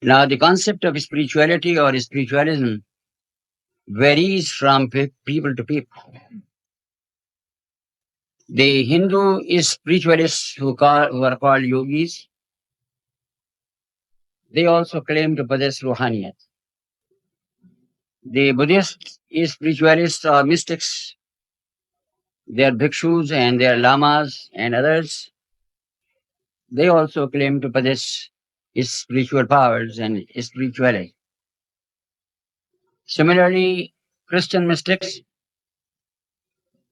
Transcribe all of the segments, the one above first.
Now, the concept of spirituality or spiritualism varies from people to people. The Hindu spiritualists who are called yogis, they also claim to possess Ruhaniyyat. The Buddhist spiritualists or mystics, their bhikshus and their lamas and others, they also claim to possess spiritual powers and spirituality. Similarly, Christian mystics,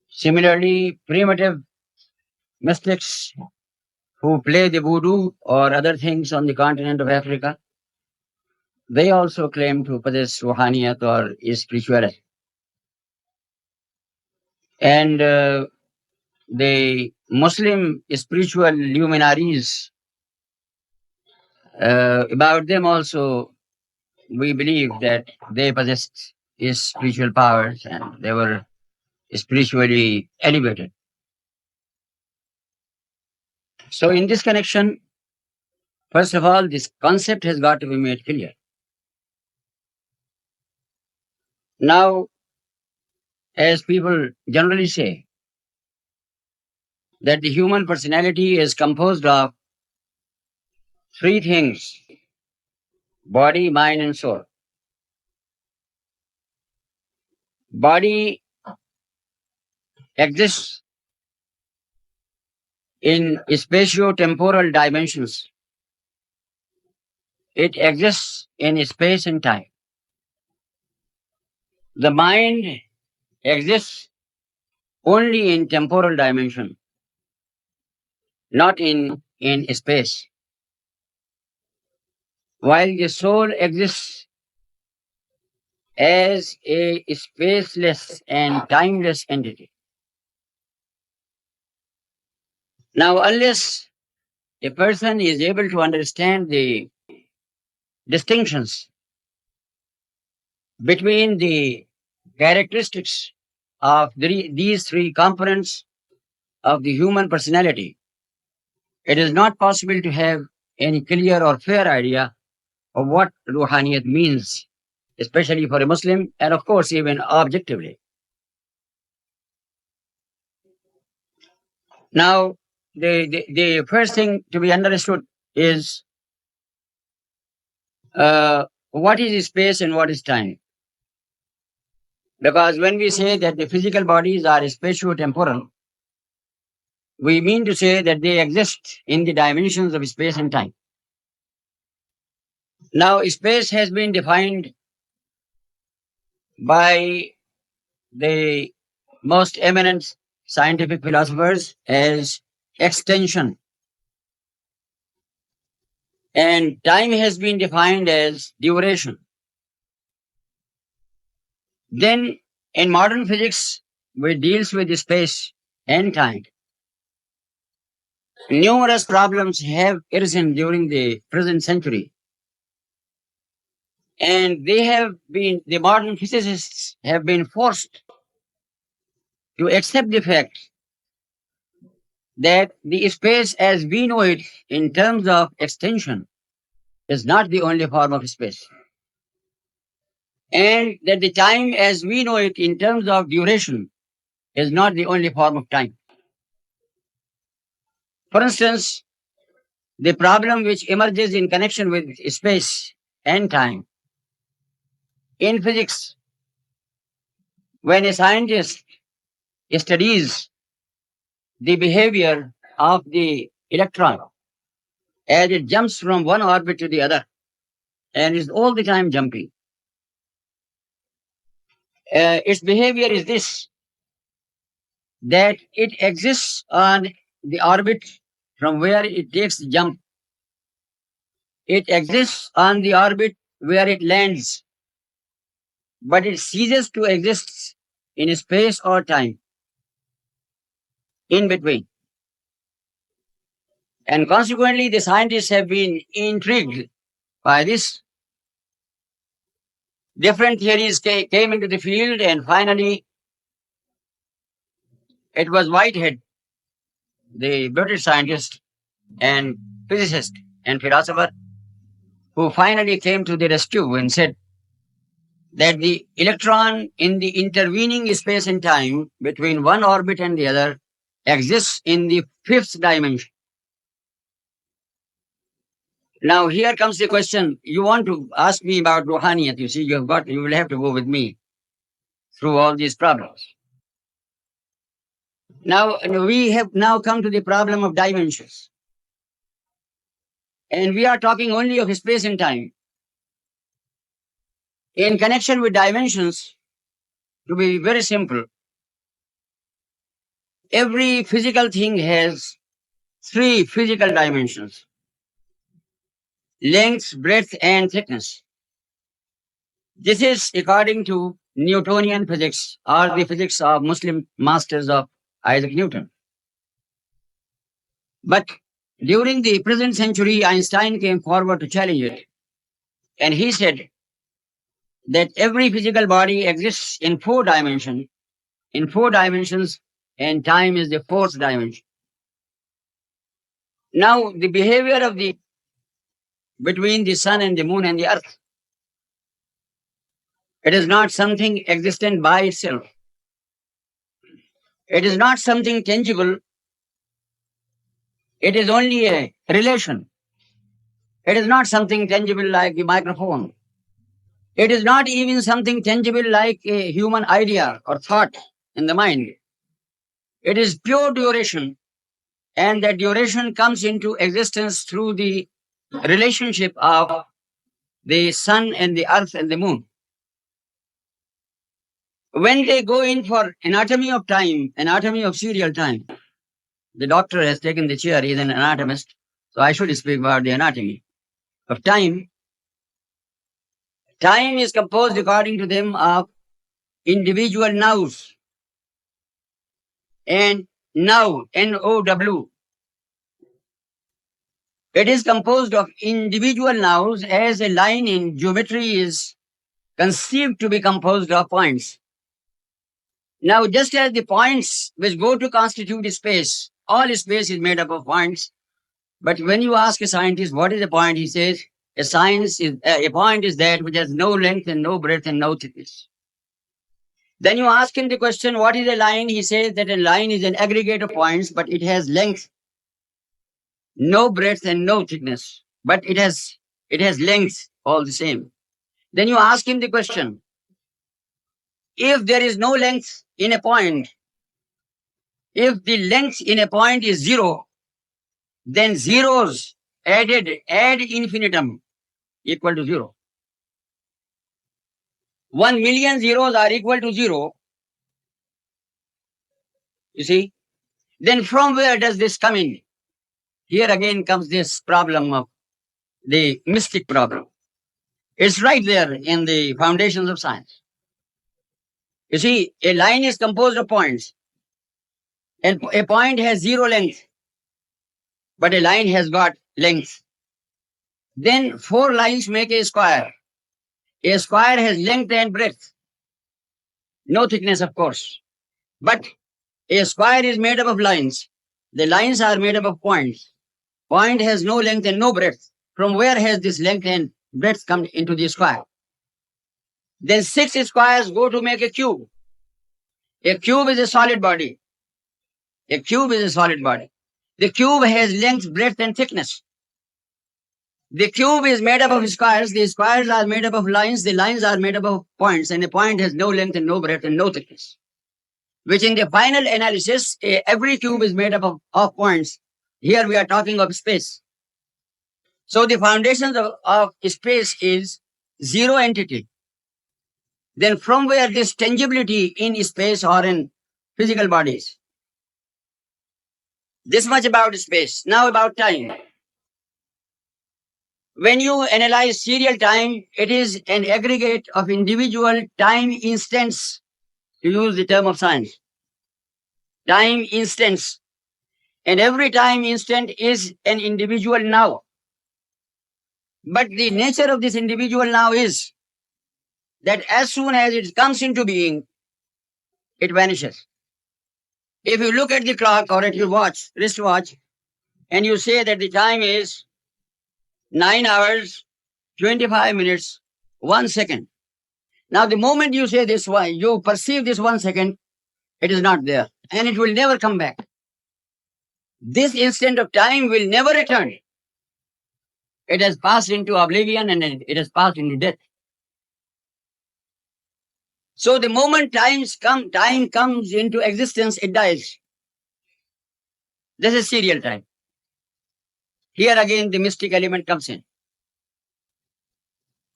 similarly, primitive mystics who play the voodoo or other things on the continent of Africa, they also claim to possess Ruhaniyat or spirituality. And the Muslim spiritual luminaries, about them also, we believe that they possessed spiritual powers and they were spiritually elevated. So, in this connection, first of all, this concept has got to be made clear. Now, as people generally say, that the human personality is composed of three things: body, mind, and soul. Body exists in spatio-temporal dimensions. It exists in space and time. The mind exists only in temporal dimension, not in space. While the soul exists as a spaceless and timeless entity. Now, unless a person is able to understand the distinctions between the characteristics of these three components of the human personality, it is not possible to have any clear or fair idea of what Ruhaniyat means, especially for a Muslim, and of course, even objectively. Now, the first thing to be understood is what is space and what is time. Because when we say that the physical bodies are spatio-temporal, we mean to say that they exist in the dimensions of space and time. Now, space has been defined by the most eminent scientific philosophers as extension. And time has been defined as duration. Then, in modern physics, which deals with space and time, numerous problems have arisen during the present century. And the modern physicists have been forced to accept the fact that the space as we know it in terms of extension is not the only form of space. And that the time as we know it in terms of duration is not the only form of time. For instance, the problem which emerges in connection with space and time in physics, when a scientist studies the behavior of the electron as it jumps from one orbit to the other and is all the time jumping, its behavior is this: that it exists on the orbit from where it takes the jump. It exists on the orbit where it lands, but it ceases to exist in space or time in between. And consequently, the scientists have been intrigued by this. Different theories came into the field, and finally, it was Whitehead, the British scientist and physicist and philosopher, who finally came to the rescue and said that the electron in the intervening space and time between one orbit and the other exists in the fifth dimension. Now here comes the question. You want to ask me about Ruhaniyyat. You see, you will have to go with me through all these problems. Now we have now come to the problem of dimensions. And we are talking only of space and time. In connection with dimensions, to be very simple, every physical thing has three physical dimensions: length, breadth, and thickness. This is according to Newtonian physics, or the physics of Muslim masters of Isaac Newton. But during the present century, Einstein came forward to challenge it. And he said that every physical body exists in four dimensions, and time is the fourth dimension. Now, the behavior of between the sun and the moon and the earth, it is not something existent by itself. It is not something tangible. It is only a relation. It is not something tangible like the microphone. It is not even something tangible like a human idea or thought in the mind. It is pure duration, and that duration comes into existence through the relationship of the sun and the earth and the moon. When they go in for anatomy of time, anatomy of serial time, the doctor has taken the chair, he is an anatomist, so I should speak about the anatomy of time. Time is composed, according to them, of individual nows. And now, N-O-W, it is composed of individual nows, as a line in geometry is conceived to be composed of points. Now, just as the points which go to constitute space, all space is made up of points. But when you ask a scientist what is a point, he says a point is that which has no length and no breadth and no thickness. Then you ask him the question, what is a line? He says that a line is an aggregate of points, but it has length, no breadth and no thickness, but it has length all the same. Then you ask him the question, if there is no length in a point, if the length in a point is zero, then zeros ad infinitum equal to zero. 1 million zeros are equal to zero. You see? Then from where does this come in? Here again comes this problem of the mystic problem. It's right there in the foundations of science. You see, a line is composed of points, and a point has zero length, but a line has got length. Then four lines make a square. A square has length and breadth, no thickness, of course. But a square is made up of lines. The lines are made up of points. Point has no length and no breadth. From where has this length and breadth come into the square? Then 6 squares go to make a cube. A cube is a solid body. A cube is a solid body. The cube has length, breadth, and thickness. The cube is made up of squares. The squares are made up of lines. The lines are made up of points. And a point has no length and no breadth and no thickness. Which in the final analysis, every cube is made up of points. Here we are talking of space. So the foundations of space is zero entity. Then from where this tangibility in space or in physical bodies? This much about space. Now about time. When you analyze serial time, it is an aggregate of individual time instants, to use the term of science. Time instants. And every time instant is an individual now. But the nature of this individual now is that as soon as it comes into being, it vanishes. If you look at the clock or at your watch, wristwatch, and you say that the time is 9 hours, 25 minutes, 1 second. Now, the moment you say this one, you perceive this 1 second, it is not there and it will never come back. This instant of time will never return. It has passed into oblivion and it has passed into death. So the moment time comes into existence, it dies. This is serial time. Here again, the mystic element comes in.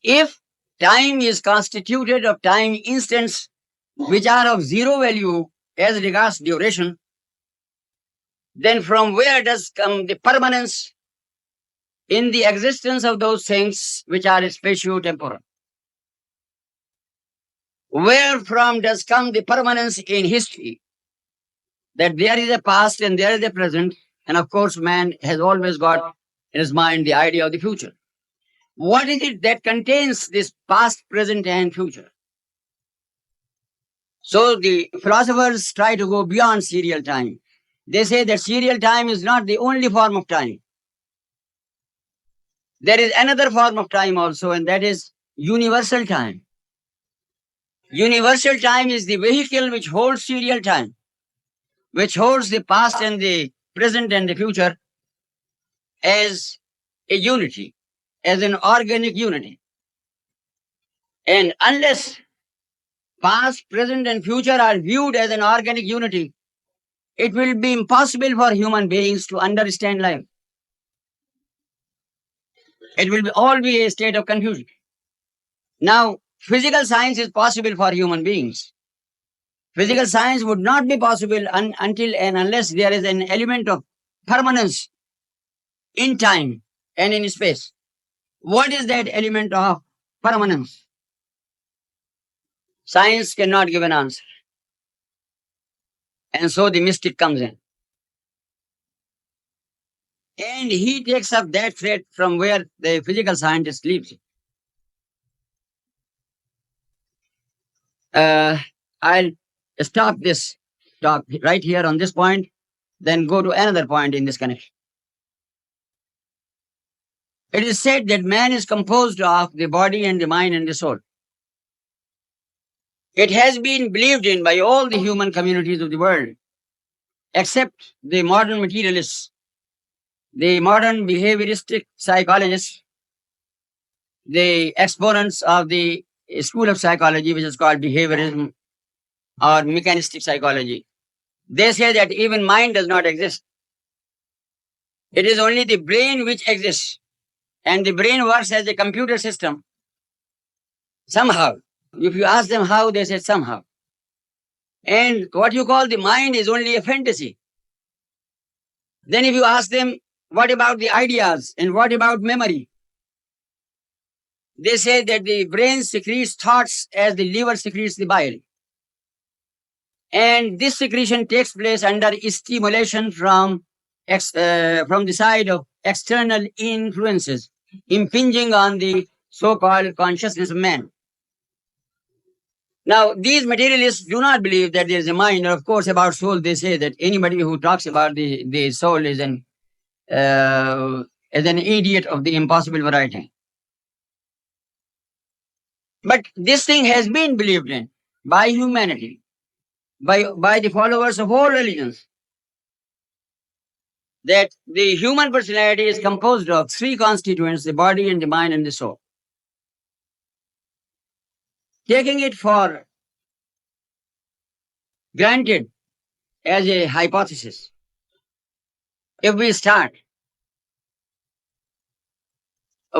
If time is constituted of time instants which are of zero value as regards duration, then from where does come the permanence in the existence of those things which are spatio-temporal? Where from does come the permanence in history? That there is a past and there is a present, and of course man has always got in his mind the idea of the future. What is it that contains this past, present, and future? So the philosophers try to go beyond serial time. They say that serial time is not the only form of time. There is another form of time also, and that is universal time. Universal time is the vehicle which holds serial time, which holds the past and the present and the future as a unity, as an organic unity. And unless past, present, and future are viewed as an organic unity, it will be impossible for human beings to understand life. It will all be a state of confusion. Now, physical science is possible for human beings. Physical science would not be possible until and unless there is an element of permanence in time and in space. What is that element of permanence? Science cannot give an answer. And so the mystic comes in. And he takes up that thread from where the physical scientist leaves it. I'll stop this talk right here on this point, then go to another point in this connection. It is said that man is composed of the body and the mind and the soul. It has been believed in by all the human communities of the world, except the modern materialists, the modern behavioristic psychologists, the exponents of the school of psychology, which is called behaviorism or mechanistic psychology. They say that even mind does not exist. It is only the brain which exists. And the brain works as a computer system. Somehow. If you ask them how, they say somehow. And what you call the mind is only a fantasy. Then if you ask them, what about the ideas and what about memory? They say that the brain secretes thoughts as the liver secretes the bile. And this secretion takes place under stimulation from the side of external influences impinging on the so-called consciousness of man. Now, these materialists do not believe that there is a mind. Of course, about soul, they say that anybody who talks about the soul is an idiot of the impossible variety. But this thing has been believed in by humanity, by the followers of all religions, that the human personality is composed of three constituents, the body and the mind and the soul. Taking it for granted as a hypothesis, if we start,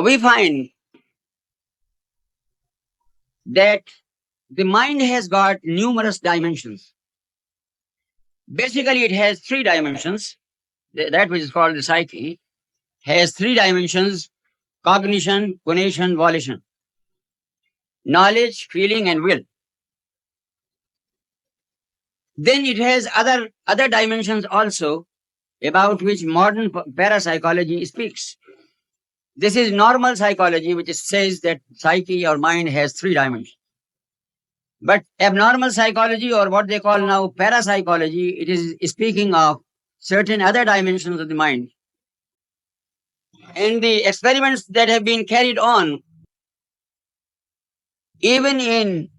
we find that the mind has got numerous dimensions. Basically, it has three dimensions. That which is called the psyche has three dimensions: cognition, conation, volition, knowledge, feeling, and will. Then it has other dimensions also, about which modern parapsychology speaks. This is normal psychology, which says that psyche or mind has three dimensions. But abnormal psychology, or what they call now parapsychology, it is speaking of certain other dimensions of the mind. And the experiments that have been carried on even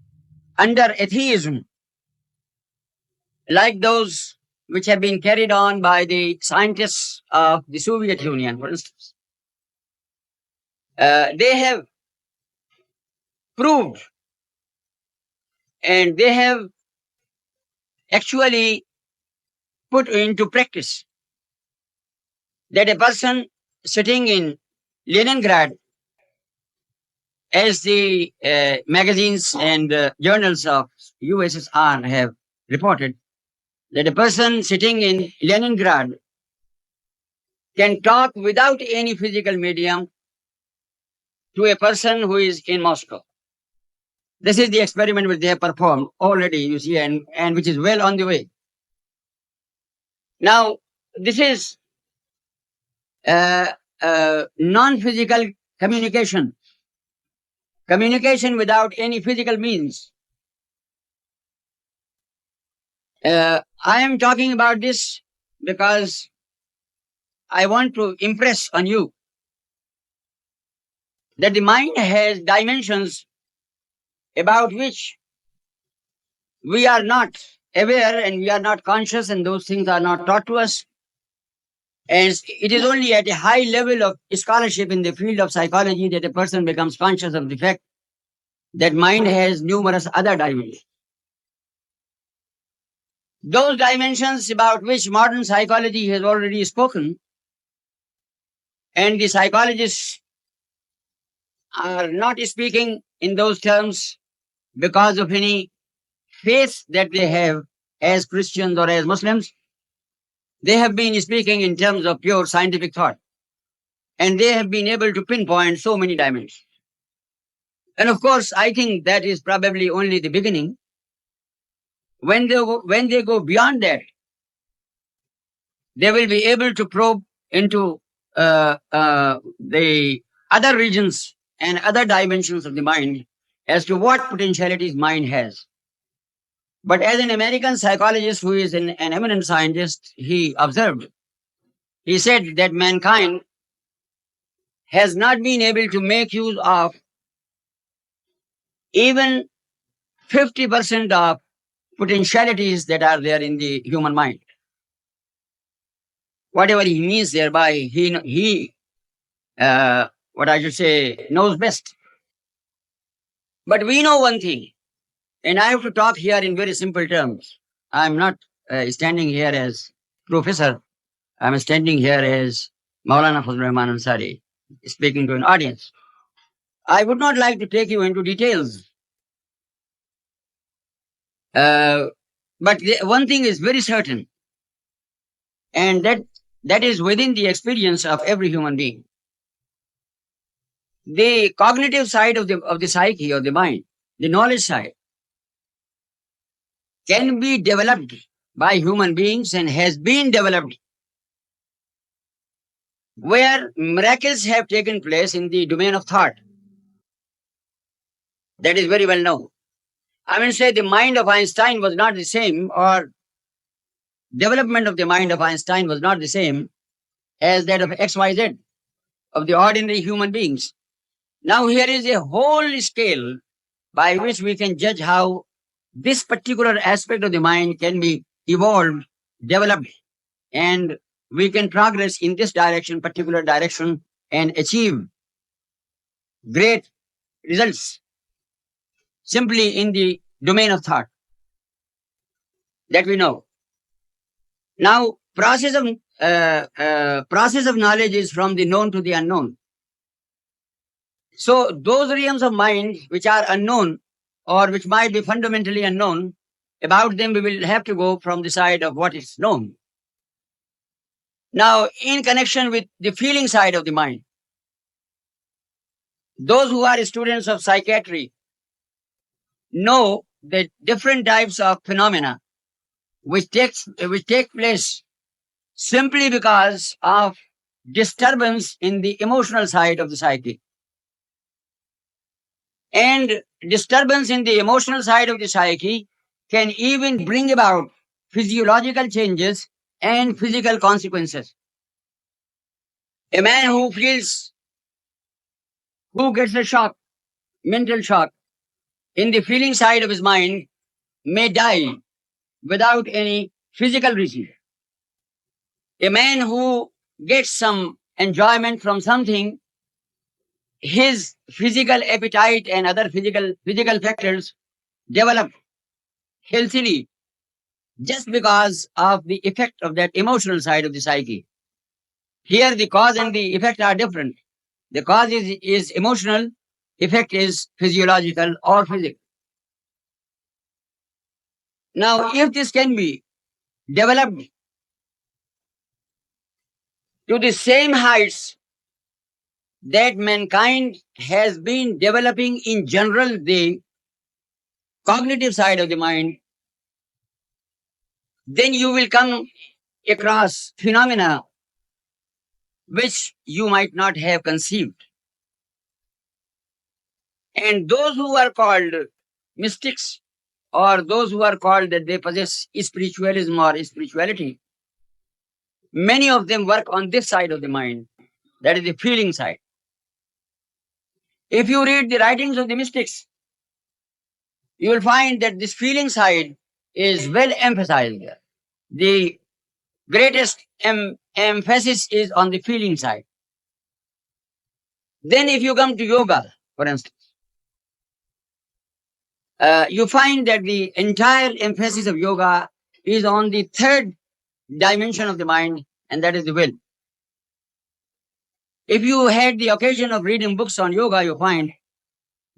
under atheism, like those which have been carried on by the scientists of the Soviet Union, for instance, they have proved and they have actually put into practice that a person sitting in Leningrad, as the magazines and journals of USSR have reported, that a person sitting in Leningrad can talk without any physical medium to a person who is in Moscow. This is the experiment which they have performed already, you see, and which is well on the way. Now, this is non-physical communication, communication without any physical means. I am talking about this because I want to impress on you that the mind has dimensions about which we are not aware and we are not conscious, and those things are not taught to us. And it is only at a high level of scholarship in the field of psychology that a person becomes conscious of the fact that mind has numerous other dimensions. Those dimensions about which modern psychology has already spoken, and the psychologists are not speaking in those terms because of any faith that they have as Christians or as Muslims. They have been speaking in terms of pure scientific thought, and they have been able to pinpoint so many dimensions. And of course, I think that is probably only the beginning. When they go beyond that, they will be able to probe into the other regions and other dimensions of the mind as to what potentialities mind has. But as an American psychologist who is an eminent scientist, he observed, he said that mankind has not been able to make use of even 50% of potentialities that are there in the human mind. Whatever he means thereby, he what I should say, knows best. But we know one thing, and I have to talk here in very simple terms. I'm not standing here as professor. I'm standing here as Maulana Fazlur Rahman Ansari, speaking to an audience. I would not like to take you into details. But one thing is very certain, and that is within the experience of every human being. The cognitive side of the psyche or the mind, the knowledge side, can be developed by human beings and has been developed, where miracles have taken place in the domain of thought. That is very well known. I mean, say the mind of Einstein was not the same, or development of the mind of Einstein was not the same as that of XYZ, of the ordinary human beings. Now, here is a whole scale by which we can judge how this particular aspect of the mind can be evolved, developed, and we can progress in this direction, particular direction, and achieve great results simply in the domain of thought that we know. Now, process of knowledge is from the known to the unknown. So those realms of mind which are unknown or which might be fundamentally unknown, about them we will have to go from the side of what is known. Now, in connection with the feeling side of the mind, those who are students of psychiatry know that different types of phenomena which take place simply because of disturbance in the emotional side of the psyche. And disturbance in the emotional side of the psyche can even bring about physiological changes and physical consequences. A man who gets a shock, mental shock, in the feeling side of his mind may die without any physical reason. A man who gets some enjoyment from something, his physical appetite and other physical factors develop healthily just because of the effect of that emotional side of the psyche. Here, the cause and the effect are different. The cause is emotional, effect is physiological or physical. Now, if this can be developed to the same heights that mankind has been developing in general, the cognitive side of the mind, then you will come across phenomena which you might not have conceived. And those who are called mystics, or those who are called that they possess spiritualism or spirituality, many of them work on this side of the mind, that is the feeling side. If you read the writings of the mystics, you will find that this feeling side is well emphasized there. The greatest emphasis is on the feeling side. Then if you come to yoga, for instance, you find that the entire emphasis of yoga is on the third dimension of the mind, and that is the will. If you had the occasion of reading books on yoga, you find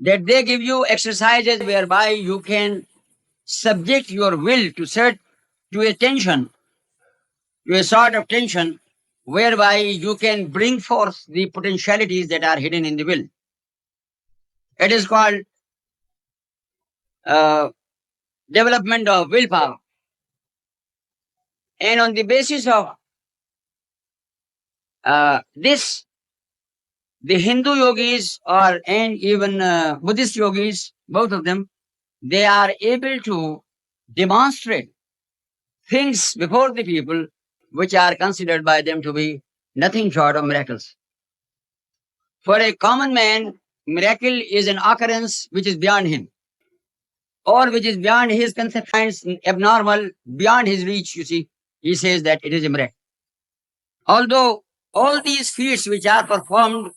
that they give you exercises whereby you can subject your will to a tension, to a sort of tension, whereby you can bring forth the potentialities that are hidden in the will. It is called uh, development of willpower. And on the basis of this, the Hindu yogis or and even Buddhist yogis, both of them, they are able to demonstrate things before the people which are considered by them to be nothing short of miracles. For a common man, miracle is an occurrence which is beyond him, or which is beyond his conception, abnormal, beyond his reach, you see. He says that it is a miracle. Although all these feats which are performed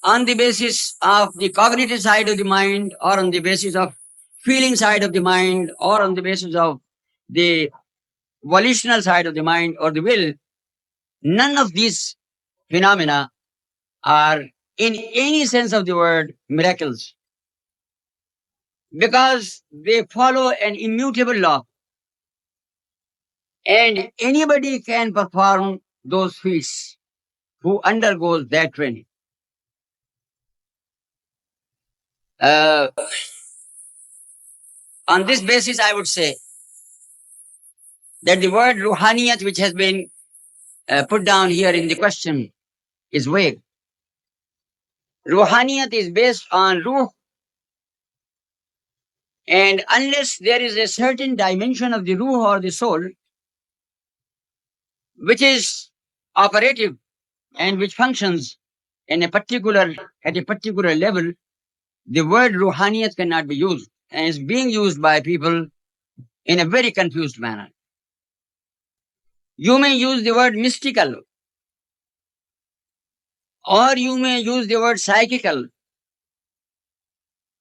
on the basis of the cognitive side of the mind, or on the basis of feeling side of the mind, or on the basis of the volitional side of the mind or the will, none of these phenomena are in any sense of the word miracles, because they follow an immutable law, and anybody can perform those feats who undergoes that training. Uh, on this basis, I would say that the word Ruhaniyyat, which has been put down here in the question, is vague. Ruhaniyyat is based on Ruh, and unless there is a certain dimension of the Ruh or the soul which is operative and which functions in at a particular level, the word Ruhaniyat cannot be used, and is being used by people in a very confused manner. You may use the word mystical, or you may use the word psychical,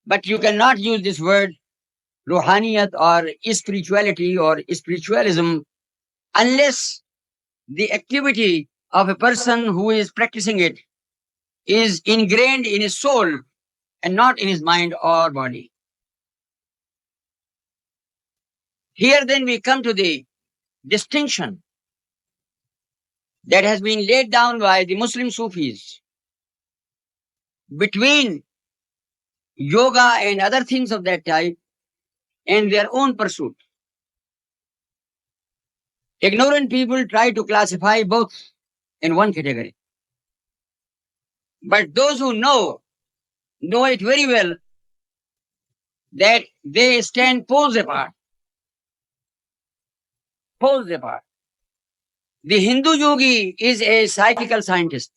but you cannot use this word Ruhaniyat or spirituality or spiritualism unless the activity of a person who is practicing it is ingrained in his soul and not in his mind or body. Here then we come to the distinction that has been laid down by the Muslim Sufis between yoga and other things of that type and their own pursuit. Ignorant people try to classify both in one category. But those who know it very well that they stand poles apart. Poles apart. The Hindu yogi is a psychical scientist.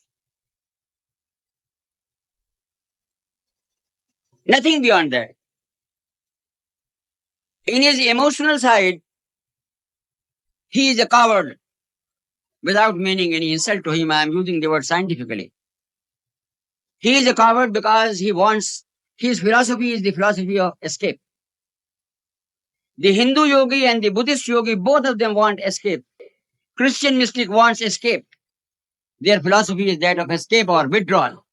Nothing beyond that. In his emotional side, he is a coward. Without meaning any insult to him, I am using the word scientifically. He is a coward because his philosophy is the philosophy of escape. The Hindu yogi and the Buddhist yogi, both of them want escape. Christian mystic wants escape. Their philosophy is that of escape or withdrawal.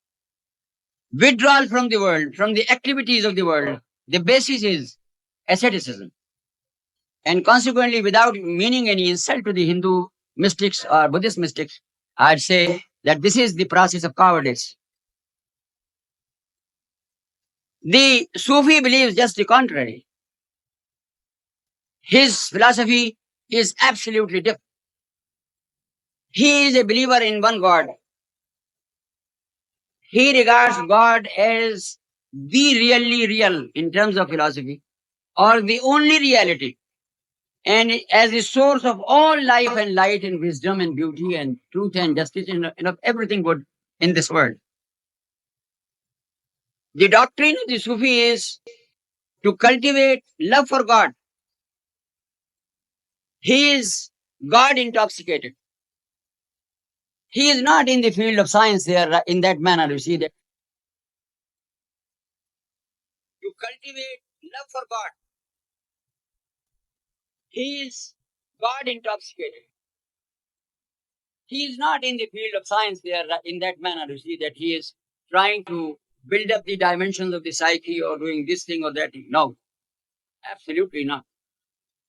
Withdrawal from the world, from the activities of the world. The basis is asceticism. And consequently, without meaning any insult to the Hindu mystics or Buddhist mystics, I'd say that this is the process of cowardice. The Sufi believes just the contrary. His philosophy is absolutely different. He is a believer in one God. He regards God as the really real in terms of philosophy, or the only reality, and as the source of all life and light and wisdom and beauty and truth and justice and of everything good in this world. The doctrine of the Sufi is to cultivate love for God. He is God intoxicated. He is not in the field of science there in that manner. You see that to cultivate love for God. He is God intoxicated. He is not in the field of science there in that manner. You see that he is trying to build up the dimensions of the psyche or doing this thing or that thing. No, absolutely not.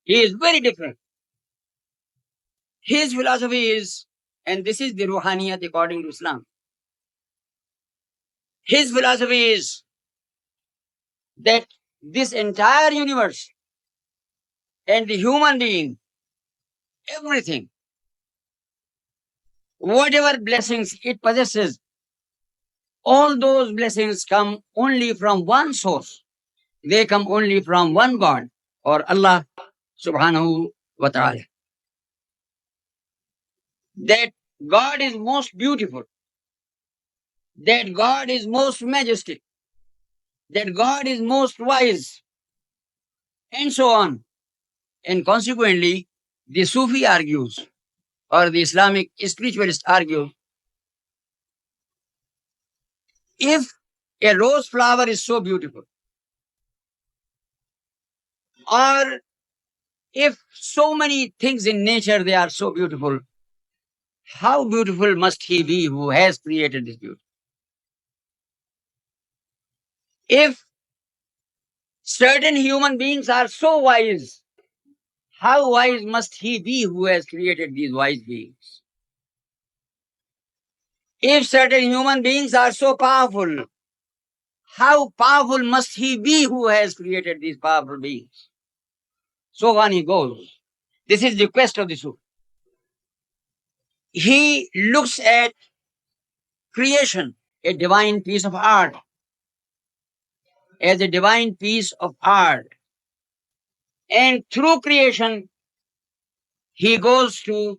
He is very different. His philosophy is, and this is the Ruhaniyyat according to Islam. His philosophy is that this entire universe and the human being, everything, whatever blessings it possesses, all those blessings come only from one source. They come only from one God or Allah subhanahu wa ta'ala. That God is most beautiful, that God is most majestic, that God is most wise, and so on. And consequently, the Sufi argues, or the Islamic spiritualist argue, if a rose flower is so beautiful, or if so many things in nature they are so beautiful, how beautiful must he be who has created this beauty? If certain human beings are so wise, how wise must he be who has created these wise beings? If certain human beings are so powerful, how powerful must he be who has created these powerful beings? So on he goes. This is the quest of the Sufi. He looks at creation, a divine piece of art, as a divine piece of art. And through creation, he goes to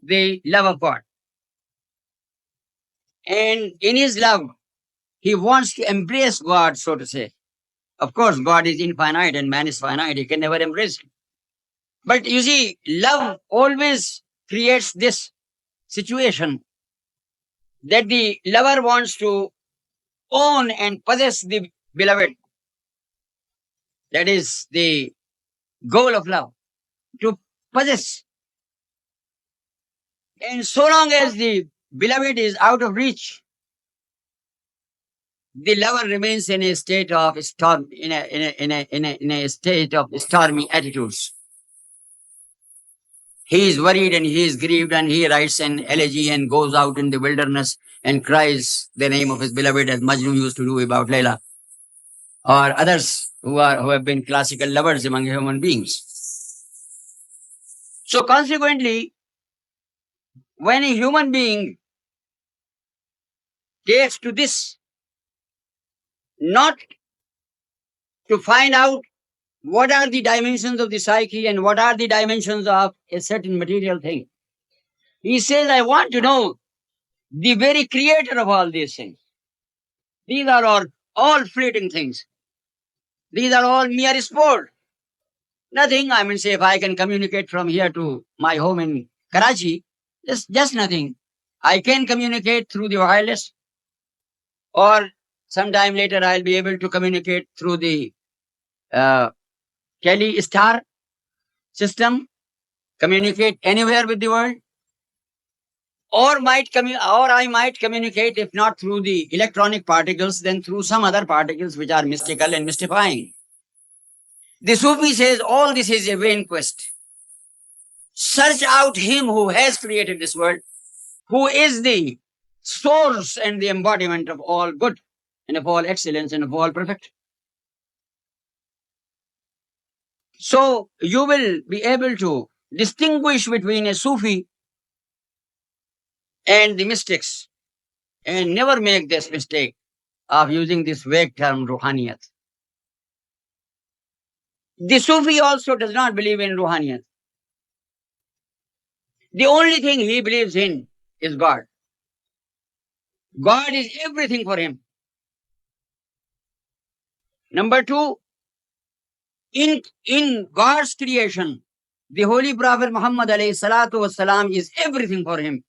the love of God. And in his love, he wants to embrace God, so to say. Of course, God is infinite and man is finite. He can never embrace him. But you see, love always creates this situation that the lover wants to own and possess the beloved. That is the goal of love, to possess. And so long as the beloved is out of reach, the lover remains in a state of storm, in a state of stormy attitudes. He is worried and he is grieved and he writes an elegy and goes out in the wilderness and cries the name of his beloved as Majnun used to do about Layla, or others who have been classical lovers among human beings. So consequently, when a human being takes to this, not to find out what are the dimensions of the psyche and what are the dimensions of a certain material thing, he says, I want to know the very creator of all these things. These are all fleeting things. These are all mere sport. Nothing. I mean, say if I can communicate from here to my home in Karachi, just nothing. I can communicate through the wireless, or sometime later I'll be able to communicate through the uh, Kelly star system, communicate anywhere with the world, or I might communicate, if not through the electronic particles, then through some other particles which are mystical and mystifying. The Sufi says all this is a vain quest. Search out him who has created this world, who is the source and the embodiment of all good and of all excellence and of all perfection. So you will be able to distinguish between a Sufi and the mystics, and never make this mistake of using this vague term Ruhaniyyat. The Sufi also does not believe in Ruhaniyyat. The only thing he believes in is God. God is everything for him. Number two, in God's creation, the Holy Prophet Muhammad alayhi salatu wasalam is everything for him,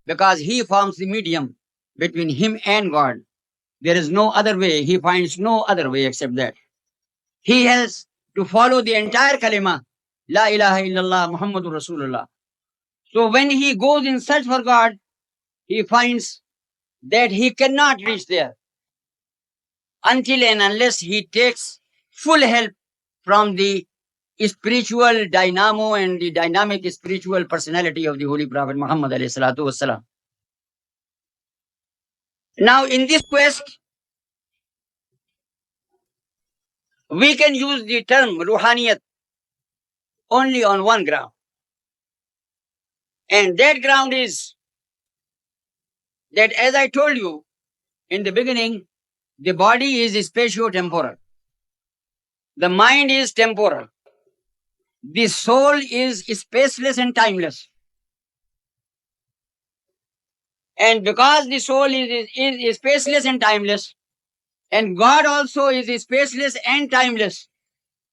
because he forms the medium between him and God. There is no other way. He finds no other way except that. He has to follow the entire kalima, La ilaha illallah Muhammadur Rasulullah. So when he goes in search for God, he finds that he cannot reach there until and unless he takes full help from the spiritual dynamo and the dynamic spiritual personality of the Holy Prophet Muhammad alayhi salatu wasalam. Now in this quest, we can use the term Ruhaniyat only on one ground. And that ground is that, as I told you in the beginning, the body is spatio-temporal. The mind is temporal. The soul is spaceless and timeless. And because the soul is spaceless and timeless, and God also is spaceless and timeless,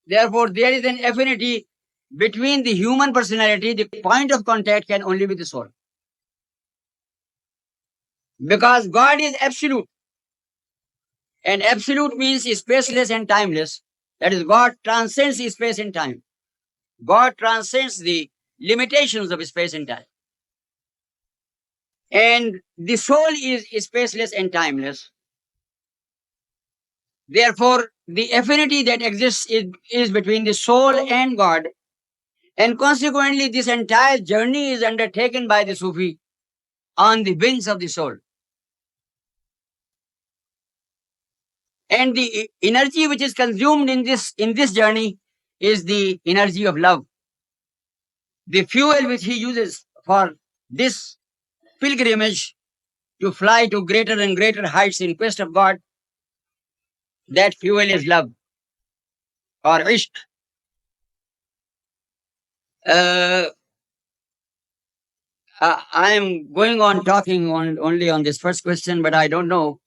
therefore there is an affinity between the human personality. The point of contact can only be the soul. Because God is absolute. And absolute means spaceless and timeless. That is, God transcends space and time. God transcends the limitations of space and time. And the soul is spaceless and timeless. Therefore, the affinity that exists is between the soul and God. And consequently, this entire journey is undertaken by the Sufi on the wings of the soul. And the energy which is consumed in this journey is the energy of love. The fuel which he uses for this pilgrimage to fly to greater and greater heights in quest of God, that fuel is love or ishq. I am going on talking only on this first question, but I don't know.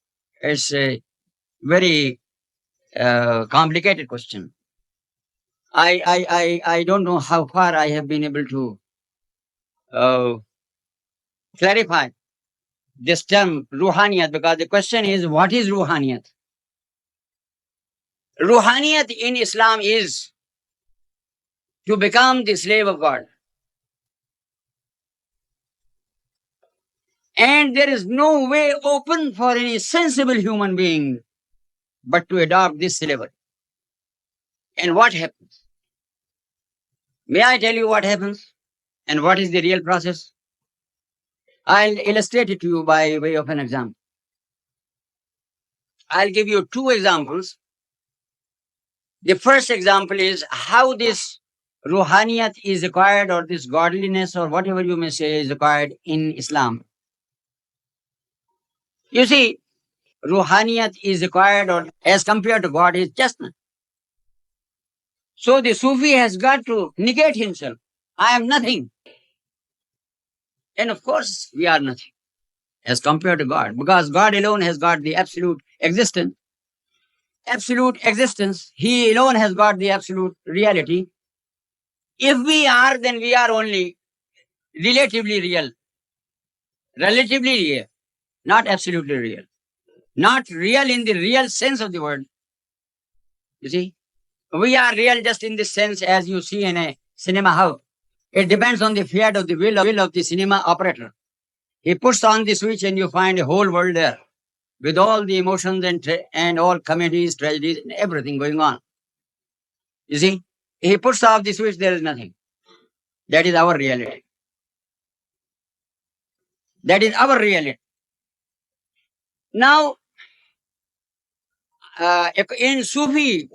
It's a very complicated question. I don't know how far I have been able to clarify this term Ruhaniyat, because the question is, what is Ruhaniyat? Ruhaniyat in Islam is to become the slave of God. And there is no way open for any sensible human being but to adopt this syllable. And what happens? May I tell you what happens and what is the real process? I'll illustrate it to you by way of an example. I'll give you two examples. The first example is how this Ruhaniyat is acquired, or this godliness, or whatever you may say, is acquired in Islam. You see, Ruhaniyat is acquired, or as compared to God, is justness. So the Sufi has got to negate himself. I am nothing. And of course, we are nothing as compared to God, because God alone has got the absolute existence. Absolute existence. He alone has got the absolute reality. If we are, then we are only relatively real. Relatively real, not absolutely real. Not real in the real sense of the word. You see, we are real just in the sense as you see in a cinema house. It depends on the fiat of the will of the cinema operator. He puts on the switch and you find a whole world there with all the emotions and all comedies, tragedies, and everything going on. You see, he puts off the switch, there is nothing. That is our reality. That is our reality. Now, in Sufi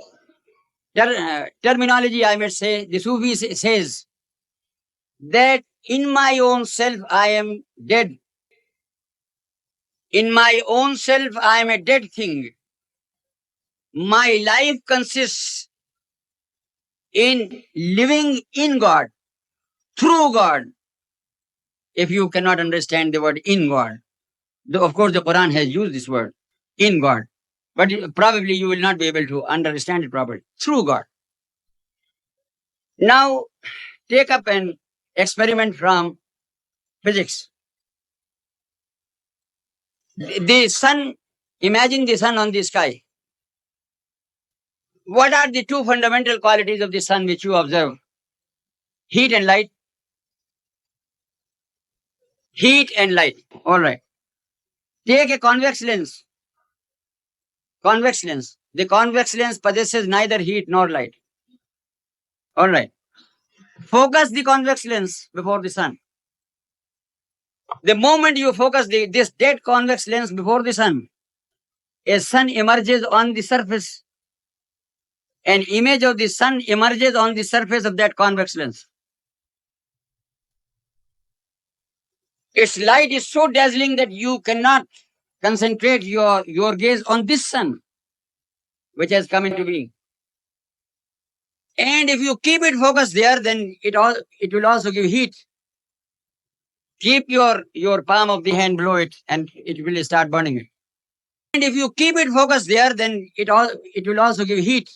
terminology, I must say, the Sufi says that in my own self I am dead. In my own self I am a dead thing. My life consists in living in God, through God. If you cannot understand the word in God, of course the Quran has used this word, in God, but probably you will not be able to understand it properly. Through God. Now, take up an experiment from physics. The sun, imagine the sun on the sky. What are the two fundamental qualities of the sun which you observe? Heat and light. Heat and light. All right. Take a convex lens. Convex lens. The convex lens possesses neither heat nor light. All right. Focus the convex lens before the sun. The moment you focus this dead convex lens before the sun, a sun emerges on the surface. An image of the sun emerges on the surface of that convex lens. Its light is so dazzling that you cannot concentrate your gaze on this sun, which has come into being. And if you keep it focused there, then it will also give heat. Keep your palm of the hand below it, and it will start burning it. And if you keep it focused there, then it will also give heat.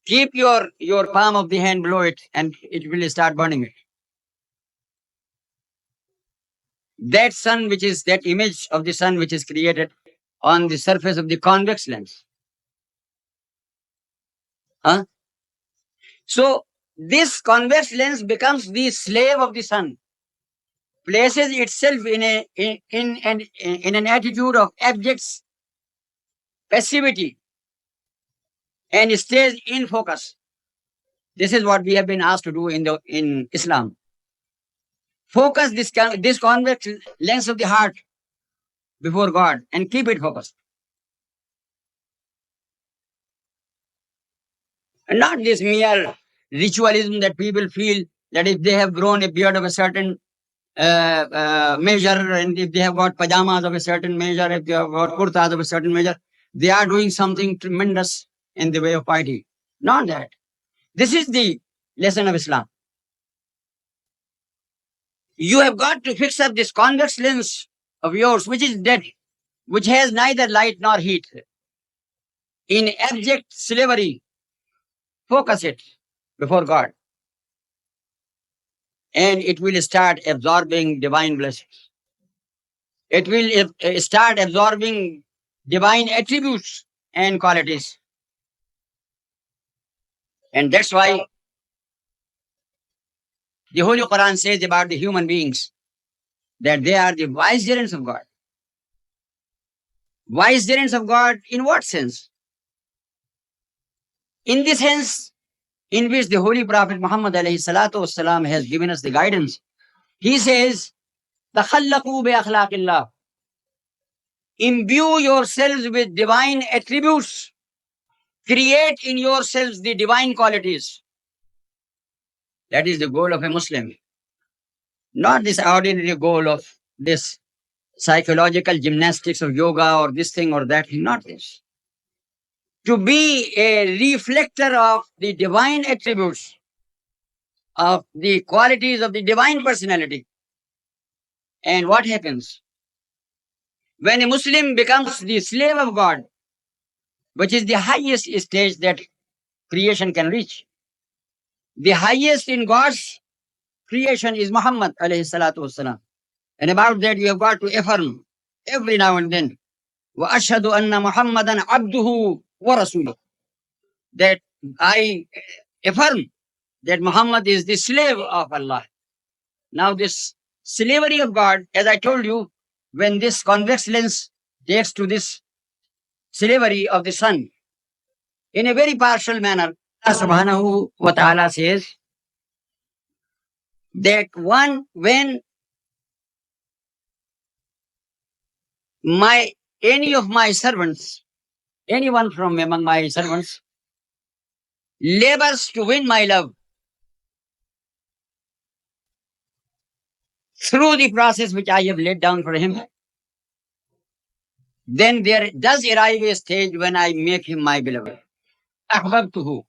Keep your palm of the hand below it, and it will start burning it. That sun, which is that image of the sun, which is created on the surface of the convex lens. Huh? So this convex lens becomes the slave of the sun, places itself in an attitude of abject passivity, and stays in focus. This is what we have been asked to do in Islam. Focus this convex lens of the heart before God and keep it focused. And not this mere ritualism that people feel that if they have grown a beard of a certain measure, and if they have got pajamas of a certain measure, if they have got kurtas of a certain measure, they are doing something tremendous in the way of piety. Not that. This is the lesson of Islam. You have got to fix up this convex lens of yours, which is dead, which has neither light nor heat. In abject slavery, focus it before God, and it will start absorbing divine blessings. It will start absorbing divine attributes and qualities. And that's why the Holy Quran says about the human beings that they are the vicegerents of God. Vicegerents of God in what sense? In the sense in which the Holy Prophet Muhammad alayhi salatu wasalam has given us the guidance. He says, تَخَلَّقُوا بِأَخْلَاقِ اللَّهِ. Imbue yourselves with divine attributes. Create in yourselves the divine qualities. That is the goal of a Muslim. Not this ordinary goal of this psychological gymnastics of yoga or this thing or that. Not this. To be a reflector of the divine attributes, of the qualities of the divine personality. And what happens? When a Muslim becomes the slave of God, which is the highest stage that creation can reach, The highest in God's creation is Muhammad alayhi salatu wasalam. And about that you have got to affirm every now and then. وَأَشْهَدُ أَنَّ مُحَمَّدًا عَبْدُهُ وَرَسُولُهُ. That I affirm that Muhammad is the slave of Allah. Now this slavery of God, as I told you, when this convex lens takes to this slavery of the sun, in a very partial manner, Allah subhanahu wa ta'ala says that when any of my servants, anyone from among my servants, labors to win my love through the process which I have laid down for him, then there does arrive a stage when I make him my beloved. Ahbabtuhu.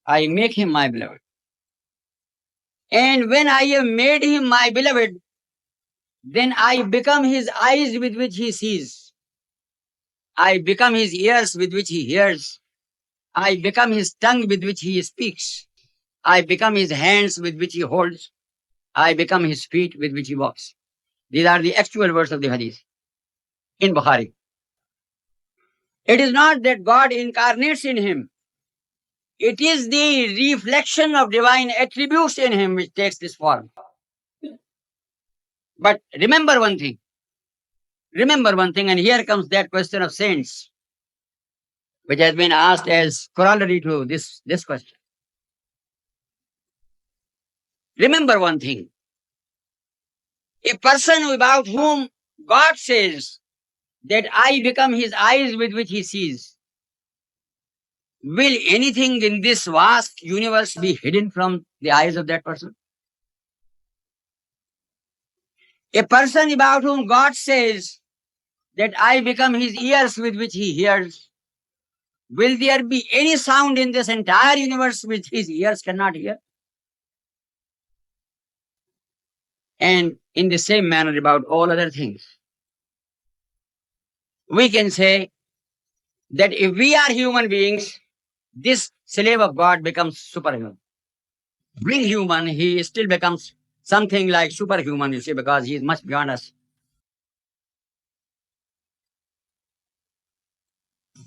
I make him my beloved. And when I have made him my beloved, then I become his eyes with which he sees. I become his ears with which he hears. I become his tongue with which he speaks. I become his hands with which he holds. I become his feet with which he walks. These are the actual words of the hadith in Bukhari. It is not that God incarnates in him. It is the reflection of divine attributes in him which takes this form. But remember one thing. Remember one thing, and here comes that question of saints, which has been asked as corollary to this question. Remember one thing. A person about whom God says that I become his eyes with which he sees, will anything in this vast universe be hidden from the eyes of that person? A person about whom God says that I become his ears with which he hears, will there be any sound in this entire universe which his ears cannot hear? And in the same manner about all other things. We can say that if we are human beings, this slave of God becomes superhuman. Being human, he still becomes something like superhuman, you see, because he is much beyond us.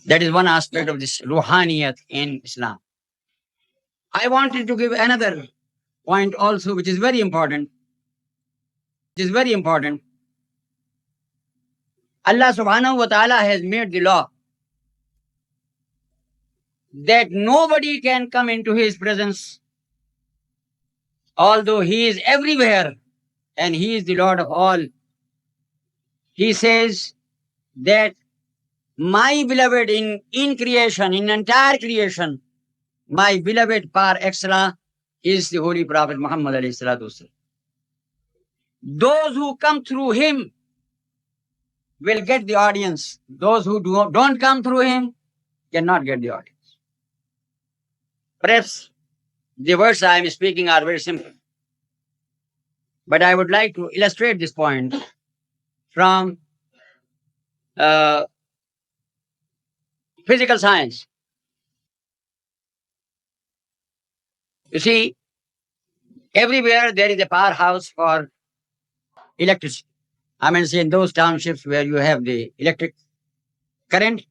That is one aspect of this Ruhaniyyat in Islam. I wanted to give another point also, which is very important. Allah subhanahu wa ta'ala has made the law that nobody can come into his presence, although he is everywhere and he is the Lord of all. He says that my beloved in creation, in entire creation, my beloved par excellence is the Holy Prophet Muhammad alayhi salatu wasalam. Those who come through him will get the audience. Those who don't come through him cannot get the audience. Perhaps the words I am speaking are very simple, but I would like to illustrate this point from physical science. You see, everywhere there is a powerhouse for electricity. I mean, say in those townships where you have the electric current,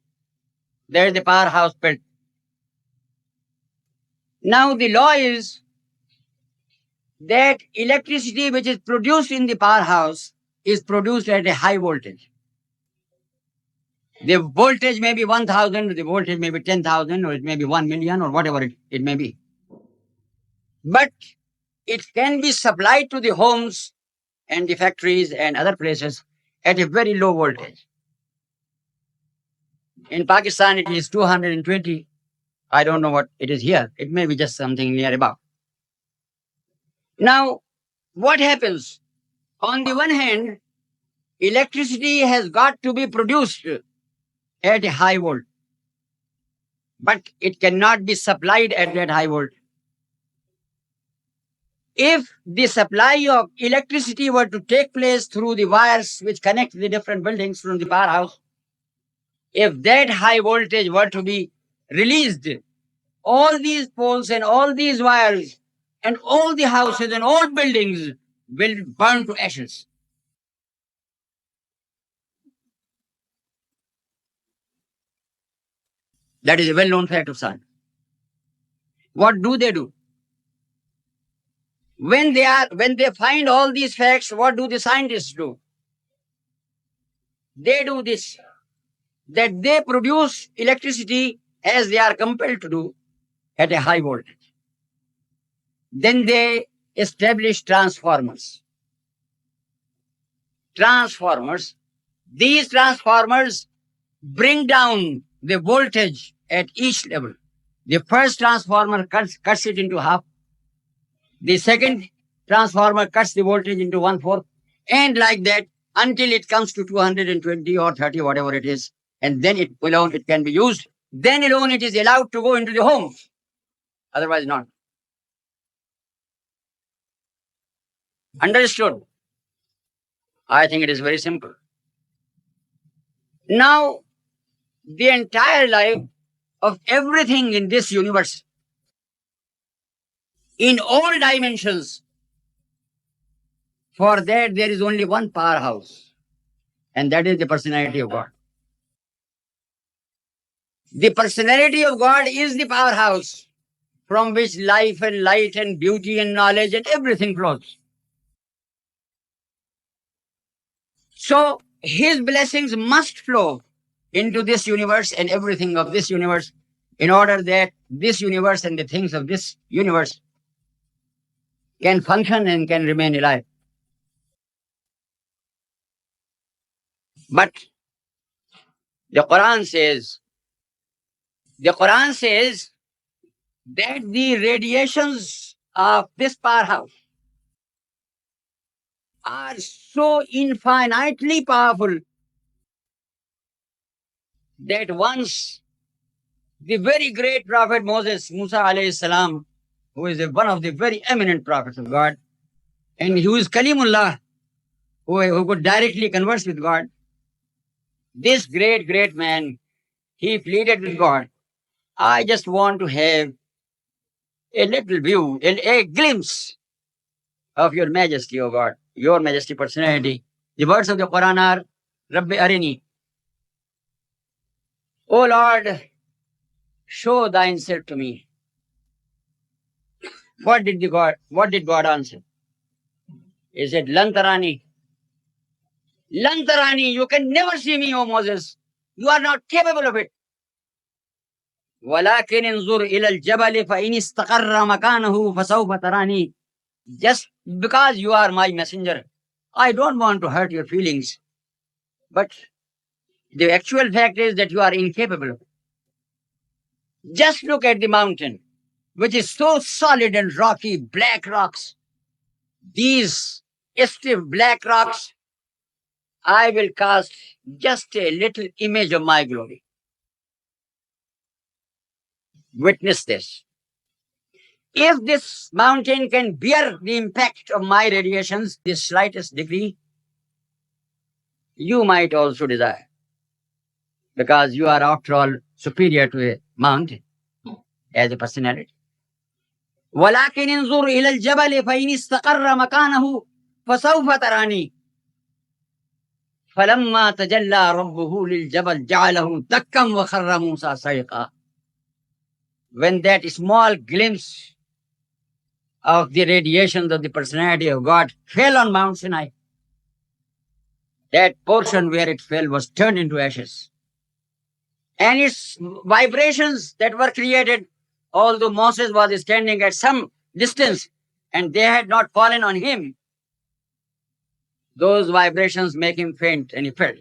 there is a powerhouse built. Now, the law is that electricity which is produced in the powerhouse is produced at a high voltage. The voltage may be 1,000, the voltage may be 10,000, or it may be 1 million, or whatever it may be. But it can be supplied to the homes and the factories and other places at a very low voltage. In Pakistan, it is 220. I don't know what it is here. It may be just something near about. Now, what happens? On the one hand, electricity has got to be produced at a high volt, but it cannot be supplied at that high volt. If the supply of electricity were to take place through the wires which connect the different buildings from the powerhouse, if that high voltage were to be released, all these poles and all these wires and all the houses and all buildings will burn to ashes. That is a well-known fact of science. What do they do? When they find all these facts, what do the scientists do? They do this, that they produce electricity as they are compelled to do at a high voltage. Then they establish transformers. These transformers bring down the voltage at each level. The first transformer cuts it into half. The second transformer cuts the voltage into 1/4, and like that until it comes to 220 or 30, whatever it is, and then it can be used. Then alone it is allowed to go into the home. Otherwise not. Understood? I think it is very simple. Now, the entire life of everything in this universe, in all dimensions, for that there is only one powerhouse, and that is the personality of God. The personality of God is the powerhouse from which life and light and beauty and knowledge and everything flows. So his blessings must flow into this universe and everything of this universe, in order that this universe and the things of this universe can function and can remain alive. But the Quran says that the radiations of this powerhouse are so infinitely powerful that once the very great prophet Musa alayhi salam, who is one of the very eminent prophets of God, and who is Kalimullah, who could directly converse with God, this great man, he pleaded with God, I just want to have a little view, a glimpse of your majesty, O God, your majesty personality. The words of the Quran are, Rabbi Arini, O Lord, show thyself to me. What did God answer? He said, Lantarani, you can never see me, O Moses. You are not capable of it. وَلَكِنْ انظُرْ إِلَى الْجَبَلِ فَإِنِ اسْتَقَرَّ مَكَانَهُ فَسَوْفَ تَرَانِي. Just because you are my messenger, I don't want to hurt your feelings. But the actual fact is that you are incapable of it. Just look at the mountain, which is so solid and rocky, black rocks. These stiff black rocks, I will cast just a little image of my glory. Witness this. If this mountain can bear the impact of my radiations, the slightest degree, you might also desire. Because you are, after all, superior to a mountain as a personality. وَلَكِنْ انظُرْ إِلَى الْجَبَلِ فَإِنِ اسْتَقَرَّ مَكَانَهُ فَسَوْفَ تَرَانِي. فَلَمَّا تَجَلَّى رَبُّهُ لِلْجَبَلِ جَعَلَهُ دَكًّا وَخَرَّ مُوسَى صَعِقًا. When that small glimpse of the radiations of the personality of God fell on Mount Sinai, that portion where it fell was turned into ashes. And its vibrations that were created, although Moses was standing at some distance and they had not fallen on him, those vibrations make him faint and he fell.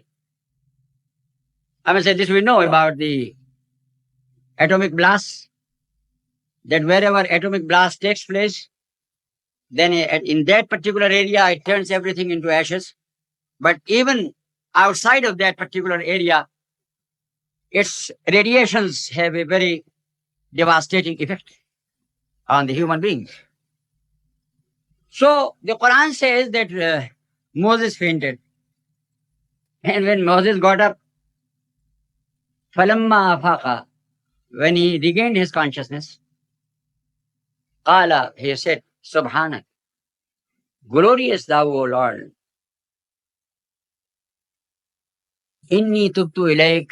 I must say this, we know about the atomic blast, that wherever atomic blast takes place, then in that particular area, it turns everything into ashes. But even outside of that particular area, its radiations have a very devastating effect on the human beings. So the Quran says that Moses fainted. And when Moses got up, فَلَمَّا when he regained his consciousness, قَالَ, he said, Subhanak. Glorious thou, O Lord. Inni tubtu ilayk.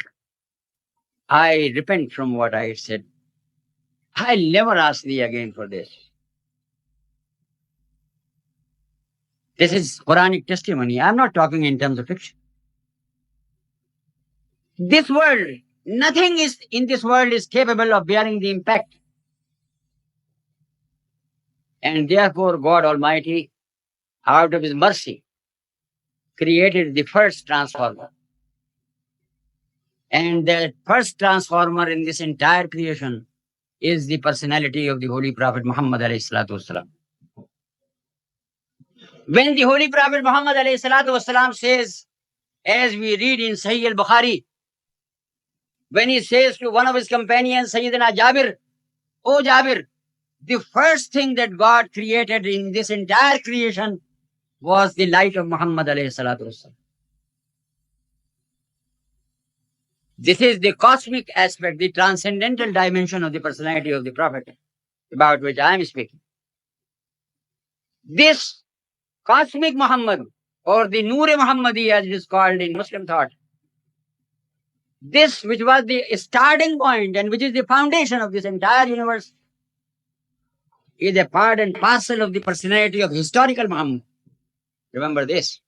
I repent from what I said. I'll never ask thee again for this. This is Quranic testimony. I'm not talking in terms of fiction. This world, nothing is in this world is capable of bearing the impact. And therefore, God Almighty, out of His mercy, created the first transformer. And the first transformer in this entire creation is the personality of the Holy Prophet Muhammad alayhi salatu wasalam. When the Holy Prophet Muhammad alayhi salatu wasalam says, as we read in Sahih al-Bukhari, when he says to one of his companions, Sayyidina Jabir, "O Jabir, the first thing that God created in this entire creation was the light of Muhammad alayhi salatu wasalam." This is the cosmic aspect, the transcendental dimension of the personality of the Prophet, about which I am speaking. This cosmic Muhammad, or the Noor-e Muhammadi as it is called in Muslim thought, this which was the starting point and which is the foundation of this entire universe, is a part and parcel of the personality of historical Muhammad. Remember this.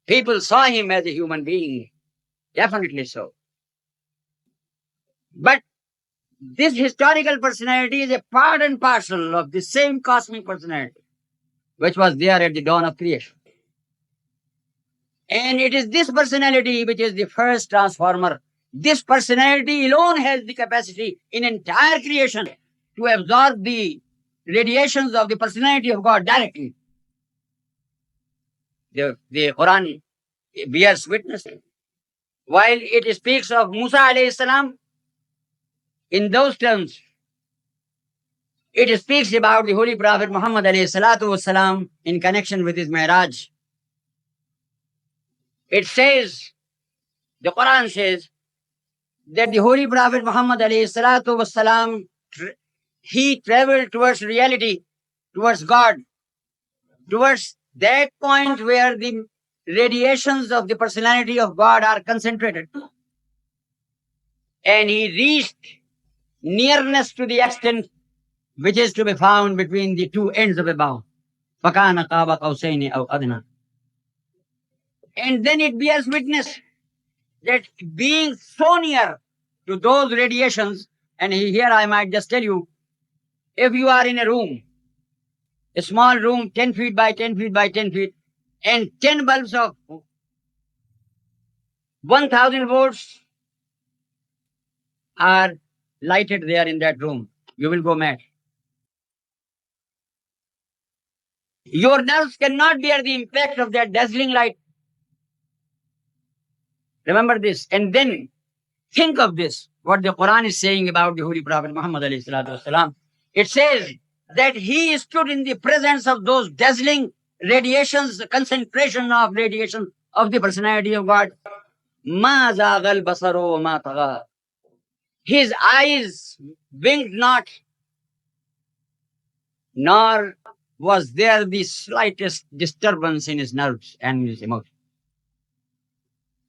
People saw him as a human being, definitely so. But this historical personality is a part and parcel of the same cosmic personality which was there at the dawn of creation. And it is this personality which is the first transformer. This personality alone has the capacity in entire creation to absorb the radiations of the personality of God directly. The Quran bears witness. While it speaks of Musa alayhi salam, in those terms, it speaks about the Holy Prophet Muhammad alayhi salatu wasalam in connection with his Mi'raj. It says, the Quran says, that the Holy Prophet Muhammad alayhi salatu wasalam, he traveled towards reality, towards God, towards that point where the radiations of the personality of God are concentrated. And he reached nearness to the extent which is to be found between the two ends of a bow. فَكَانَ قَابَ قَوْسَيْنِ أَوْ أَدْنَى. And then it bears witness that being so near to those radiations, and here I might just tell you, if you are in a room, a small room, 10 feet by 10 feet by 10 feet, and 10 bulbs of 1000 volts are lighted there in that room, you will go mad. Your nerves cannot bear the impact of that dazzling light. Remember this. And then think of this, what the Quran is saying about the Holy Prophet Muhammad alayhi salatu wasalam. It says that he stood in the presence of those dazzling radiations, the concentration of radiation of the personality of God. مَا زَاغَ الْبَصَرُ وَمَا طَغَى. His eyes winked not, nor was there the slightest disturbance in his nerves and his emotions.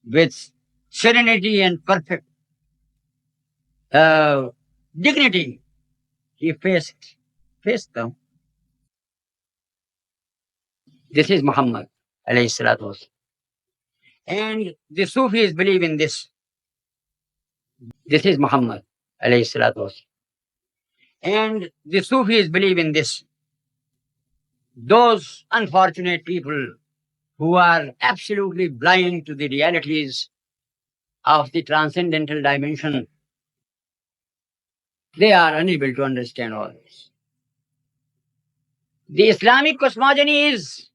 With serenity and perfect dignity, he faced them. This is Muhammad alayhi salatu wasalam. And the Sufis believe in this. This is Muhammad alayhi salatu wasalam. And the Sufis believe in this. Those unfortunate people who are absolutely blind to the realities of the transcendental dimension, they are unable to understand all this. The Islamic cosmogony is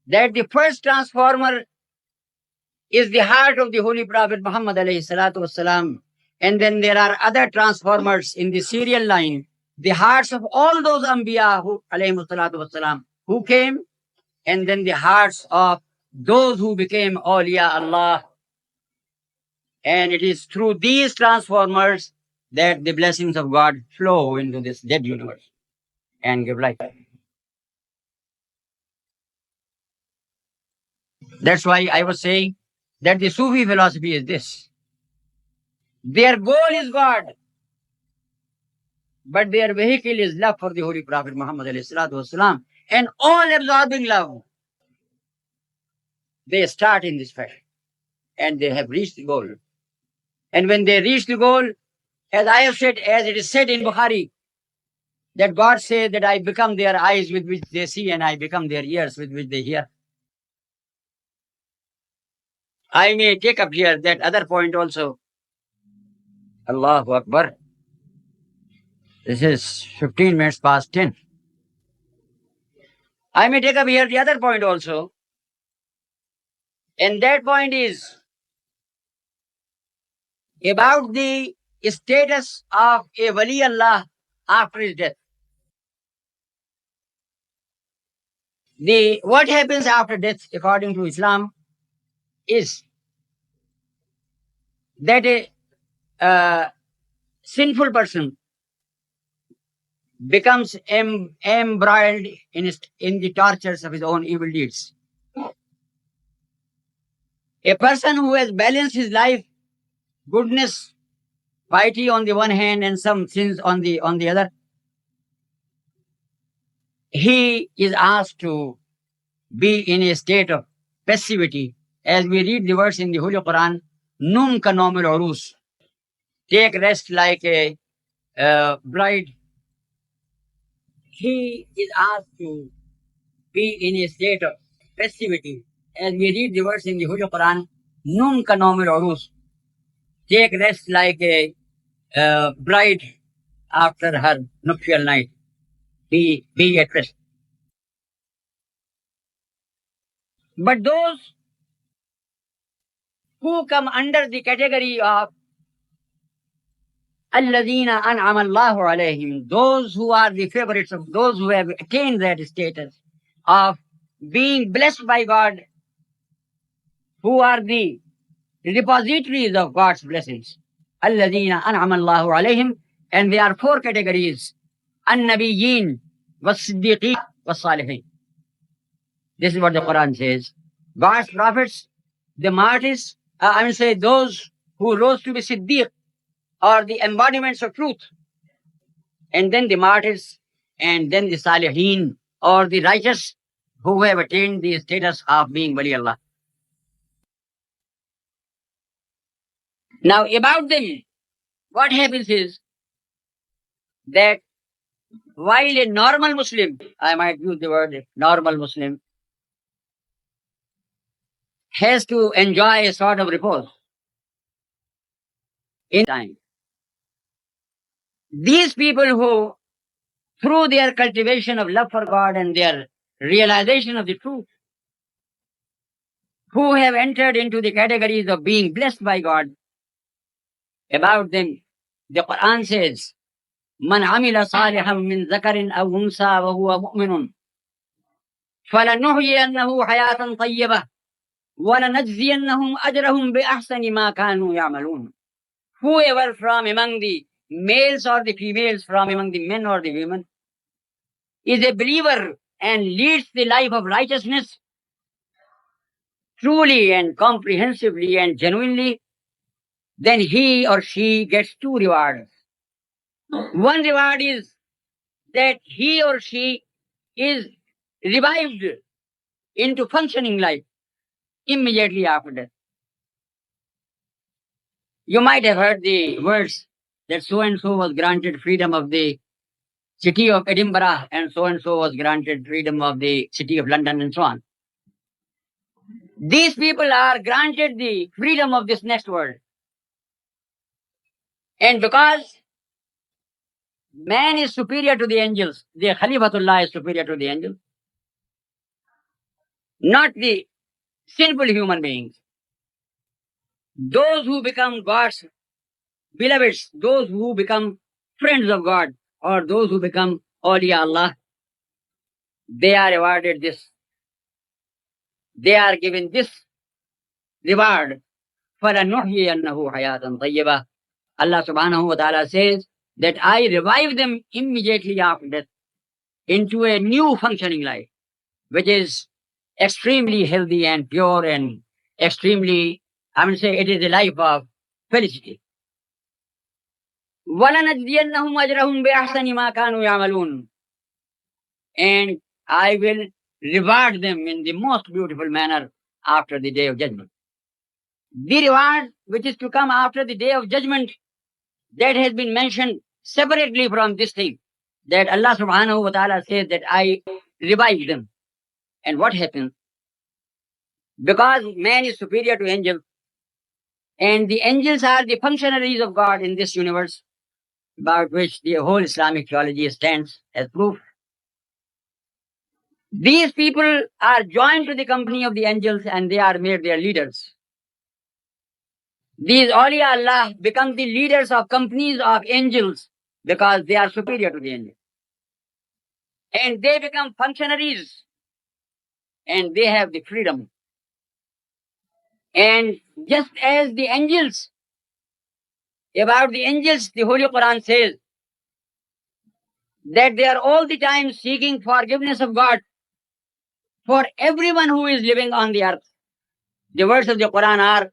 that the first transformer is the heart of the Holy Prophet Muhammad alayhi salatu wasalam. And then there are other transformers in the serial line, the hearts of all those Anbiya who, alayhi salatu wasalam, who came, and then the hearts of those who became awliya Allah. And it is through these transformers that the blessings of God flow into this dead universe and give life. That's why I was saying that the Sufi philosophy is this. Their goal is God, but their vehicle is love for the Holy Prophet Muhammad alayhi salatu wasalam, and all absorbing love. They start in this fashion and they have reached the goal. And when they reach the goal, as I have said, as it is said in Bukhari, that God says that I become their eyes with which they see and I become their ears with which they hear. I may take up here that other point also. Allahu Akbar. This is 15 minutes past 10. I may take up here the other point also. And that point is about the status of a Wali Allah after his death. What happens after death, according to Islam, is that a sinful person becomes embroiled in the tortures of his own evil deeds. A person who has balanced his life, goodness, piety on the one hand and some sins on the other, he is asked to be in a state of passivity. As we read the verse in the Holy Quran, Num ka nomil urus, take rest like a bride. He is asked to be in a state of passivity. As we read the verse in the Holy Quran, Num ka nomil urus, take rest like a bride after her nuptial night. Be at rest. But those who come under the category of Alladina an'ama Allahu alayhim, those who are the favorites of those who have attained that status of being blessed by God, who are the repositories of God's blessings. Alladina an'ama Allahu alayhim, and there are four categories: An-Nabiyyin, Was-Siddiqeen, Was-Salihin. This is what the Quran says. God's prophets, the martyrs, those who rose to be Siddiq, or the embodiments of truth, and then the martyrs, and then the Salihin, or the righteous who have attained the status of being Wali Allah. Now, about them, what happens is that while a normal Muslim, I might use the word normal Muslim, has to enjoy a sort of repose in time, these people who, through their cultivation of love for God and their realization of the truth, who have entered into the categories of being blessed by God, about them, the Quran says, Man amila salihan min zakarin aw unsa wa huwa mu'minun falanuhyiyannahu hayatan tayyibah wa lanajziyannahum ajrahum bi ahsani ma kanu ya'malun. Whoever from among the males or the females, from among the men or the women, is a believer and leads the life of righteousness truly and comprehensively and genuinely, then he or she gets two rewards. One reward is that he or she is revived into functioning life immediately after death. You might have heard the words that so and so was granted freedom of the city of Edinburgh and so was granted freedom of the city of London and so on. These people are granted the freedom of this next world. And because man is superior to the angels, the Khalifatullah is superior to the angels, not the sinful human beings. Those who become God's beloveds, those who become friends of God, or those who become awliya Allah, they are awarded this. They are given this reward. فَلَنُحْيِيَنَّهُ حَيَاةً طَيِّبَةً. Allah subhanahu wa ta'ala says that I revive them immediately after death into a new functioning life, which is extremely healthy and pure and extremely, I would say, it is a life of felicity. وَلَنَجْزِيَنَّهُمْ أَجْرَهُمْ بِأَحْسَنِ مَا كَانُوا يَعْمَلُونَ. And I will reward them in the most beautiful manner after the day of judgment. The reward which is to come after the day of judgment, that has been mentioned separately from this thing, that Allah subhanahu wa ta'ala says that I revive them. And what happens? Because man is superior to angels, and the angels are the functionaries of God in this universe, about which the whole Islamic theology stands as proof. These people are joined to the company of the angels and they are made their leaders. These awliya Allah become the leaders of companies of angels because they are superior to the angels. And they become functionaries and they have the freedom. And just as the angels, about the angels, the Holy Quran says that they are all the time seeking forgiveness of God for everyone who is living on the earth. The words of the Quran are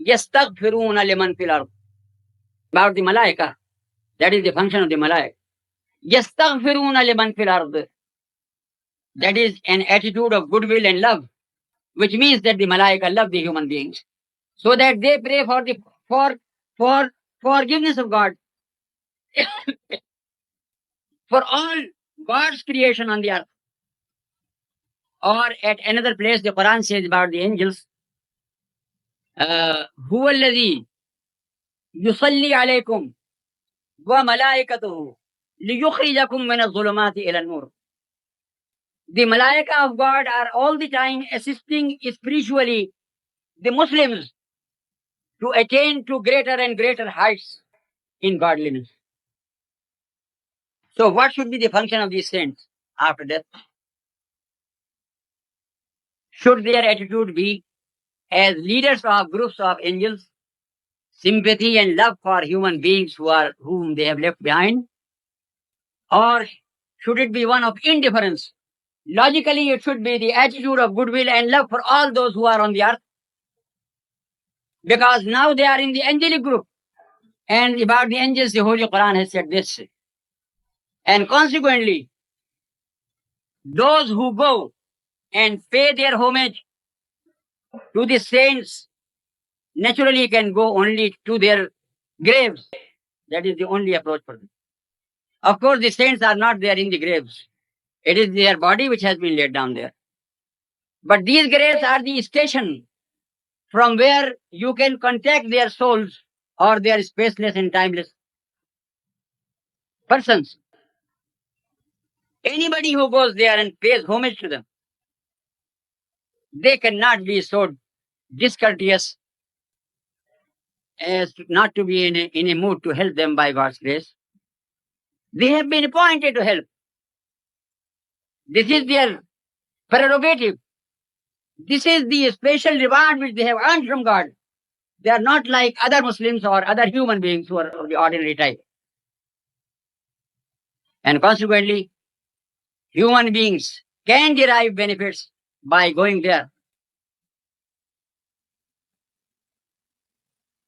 يَسْتَغْفِرُونَ لِمَنْ فِي الْأَرْضِ. About the Malaika, that is the function of the Malaika. يَسْتَغْفِرُونَ لِمَنْ فِي الْأَرْضِ. That is an attitude of goodwill and love, which means that the Malaika love the human beings, so that they pray for the for forgiveness of God for all God's creation on the earth. Or at another place, the Quran says about the angels, هو الذي يصلي عليكم وملائكته ليخرجكم من الظلمات إلى النور. The Malaika of God are all the time assisting spiritually the Muslims to attain to greater and greater heights in godliness. So what should be the function of these saints after death? Should their attitude be as leaders of groups of angels, sympathy and love for human beings whom they have left behind? Or should it be one of indifference? Logically, it should be the attitude of goodwill and love for all those who are on the earth, because now they are in the angelic group. And about the angels, the Holy Quran has said this. And consequently, those who go and pay their homage to the saints naturally can go only to their graves. That is the only approach for them. Of course, the saints are not there in the graves. It is their body which has been laid down there. But these graves are the station from where you can contact their souls or their spaceless and timeless persons. Anybody who goes there and pays homage to them, they cannot be so discourteous as not to be in a mood to help them by God's grace. They have been appointed to help. This is their prerogative. This is the special reward which they have earned from God. They are not like other Muslims or other human beings who are of the ordinary type. And consequently, human beings can derive benefits by going there.